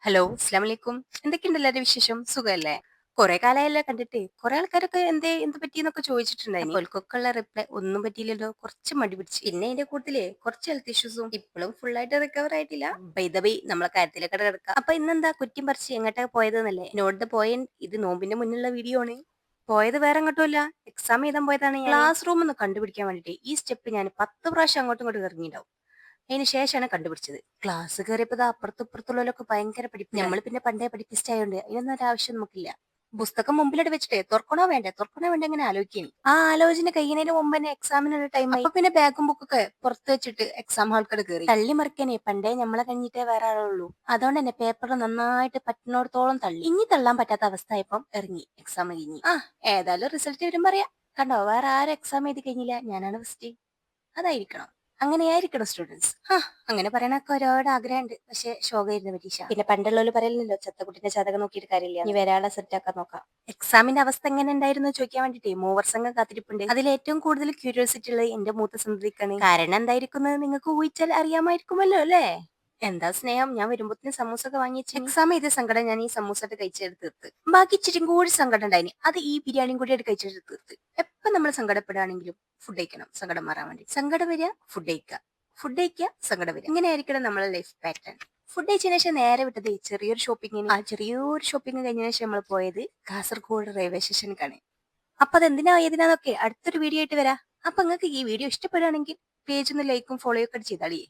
Hello, അസ്സലാമലൈക്കും. എന്തൊക്കെയുണ്ട് എല്ലാവരുടെ വിശേഷം? സുഖല്ലേ? കുറെ കാലമായല്ലോ കണ്ടിട്ട്. കുറെ ആൾക്കാരൊക്കെ എന്ത് പറ്റിയെന്നൊക്കെ ചോദിച്ചിട്ടുണ്ടായിനി. ഓൽക്കൊക്കെയുള്ള റിപ്ലൈ ഒന്നും പറ്റിയില്ലല്ലോ, കുറച്ച് മടി പിടിച്ച്. പിന്നെ അതിന്റെ കൂട്ടത്തില് കുറച്ച് ഹെൽത്ത് ഇഷ്യൂസും ഇപ്പോഴും ഫുൾ ആയിട്ട് റിക്കവർ ആയിട്ടില്ല. ബൈ ദ ബൈ നമ്മളെ കാര്യത്തിലൊക്കെ കിടക്കാം. അപ്പൊ ഇന്നെന്താ കുറ്റിയും പറിച്ച് എങ്ങോട്ടാ പോയതെന്നല്ലേ? Not the point. ഇത് നോമ്പിന്റെ മുന്നുള്ള വീഡിയോ ആണ്. പോയത് വേറെ എങ്ങോട്ടുമല്ല, എക്സാം എഴുതാൻ പോയതാണ്. ക്ലാസ് റൂം ഒന്ന് കണ്ടുപിടിക്കാൻ വേണ്ടിട്ട് ഈ സ്റ്റെപ്പ് ഞാൻ 10 പ്രാവശ്യം അങ്ങോട്ടും ഇങ്ങോട്ടും ഇറങ്ങിയിട്ടുണ്ടാവും. അതിന് ശേഷമാണ് കണ്ടുപിടിച്ചത്. ക്ലാസ് കയറിയപ്പോ അപ്പുറത്തും ഇപ്പുറത്തുള്ളവരൊക്കെ ഭയങ്കര പഠിപ്പ്. നമ്മൾ പിന്നെ പണ്ടേ പഠിപ്പിസ്റ്റ് ആയതുകൊണ്ട് അതിനൊന്നും ഒരു ആവശ്യം നമുക്കില്ല. പുസ്തകം മുമ്പിലോട്ട് വെച്ചിട്ടേ തുറക്കണോ വേണ്ടേ അങ്ങനെ ആലോചിക്കേനി. ആ ആലോചന കഴിയുന്നതിന് മുമ്പ് തന്നെ എക്സാമിനുള്ള ടൈം ആയി. അപ്പൊ പിന്നെ ബാഗും ബുക്കൊക്കെ പുറത്ത് വെച്ചിട്ട് എക്സാം ഹാൾക്കട് കയറി. തള്ളി മറിക്കാനേ പണ്ടേ നമ്മളെ കഴിഞ്ഞിട്ടേ വേറെ ആളുള്ളൂ. അതുകൊണ്ട് തന്നെ പേപ്പർ നന്നായിട്ട് പറ്റുന്നിടത്തോളം തള്ളി. ഇനി തള്ളാൻ പറ്റാത്ത അവസ്ഥ ആയപ്പം ഇറങ്ങി എക്സാം കഴിഞ്ഞ്. ഏതായാലും റിസൾട്ട് വരുമ്പോ അറിയാം. കണ്ടോ, വേറെ ആരും എക്സാം എഴുതി കഴിഞ്ഞില്ല, ഞാനാണ് ഫസ്റ്റ്. അതായിരിക്കണം, അങ്ങനെയായിരിക്കണം സ്റ്റുഡൻസ്. അങ്ങനെ പറയാനൊക്കെ ഒരുപാട് ആഗ്രഹമുണ്ട്. പക്ഷെ ശോകമായിരുന്നു പരീക്ഷ. പിന്നെ പണ്ടുള്ളവര് പറയലല്ലോ, ചത്തക്കുട്ടിന്റെ ജാതകം നോക്കിയിട്ട് കാര്യമില്ല, ഇനി വരാനുള്ള സെറ്റ് ആക്കാൻ നോക്കാം. എക്സാമിന്റെ അവസ്ഥ എങ്ങനെ ഉണ്ടായിരുന്നു ചോദിക്കാൻ വേണ്ടിട്ട് മൂവർ സംഘം കാത്തിരിപ്പുണ്ട്. അതിൽ ഏറ്റവും കൂടുതൽ ക്യൂരിയോസിറ്റി ഉള്ളത് എന്റെ മൂത്ത സന്തതിക്കാണ്. കാരണം എന്തായിരിക്കുന്നത് നിങ്ങൾക്ക് ഊഹിച്ചാൽ അറിയാമായിരിക്കുമല്ലോ അല്ലേ? എന്താ സ്നേഹം, ഞാൻ വരുമ്പോത്തിന് സമൂസ ഒക്കെ വാങ്ങിച്ചു. എക്സാം ചെയ്ത സങ്കടം ഞാൻ ഈ സമൂസ കഴിച്ചെടുത്ത് തീർത്ത്. ബാക്കി ഇച്ചിരി കൂടി സങ്കടം ഉണ്ടായിനി, അത് ഈ ബിരിയാണിയും കൂടി കഴിച്ചെടുത്ത് തീർത്ത്. എപ്പൊ നമ്മൾ സങ്കടപ്പെടുകയാണെങ്കിലും ഫുഡ് കഴിക്കണം, സങ്കടം മാറാൻ വേണ്ടി. സങ്കടം വരിക, ഫുഡ് കഴിക്കുക, ഫുഡ് കഴിക്കുക, സങ്കടം വരിക. ഇങ്ങനെയായിരിക്കണം നമ്മളെ ലൈഫ് പാറ്റേൺ. ഫുഡ് കഴിച്ചതിന് ശേഷം നേരെ വിട്ടത് ചെറിയൊരു ഷോപ്പിങ്ങിന്. ആ ചെറിയൊരു ഷോപ്പിംഗ് കഴിഞ്ഞതിന് ശേഷം നമ്മൾ പോയത് കാസർഗോഡ് റെയിൽവേ സ്റ്റേഷനിലേക്കാണ്. അപ്പൊ അതെന്തിനാ ഏതിനാന്നൊക്കെ അടുത്തൊരു വീഡിയോ ആയിട്ട് വരാം. അപ്പൊ നിങ്ങൾക്ക് ഈ വീഡിയോ ഇഷ്ടപ്പെടുകയാണെങ്കിൽ പേജ് ഒന്ന് ലൈക്കും ഫോളോയും ഒക്കെ ചെയ്താളി.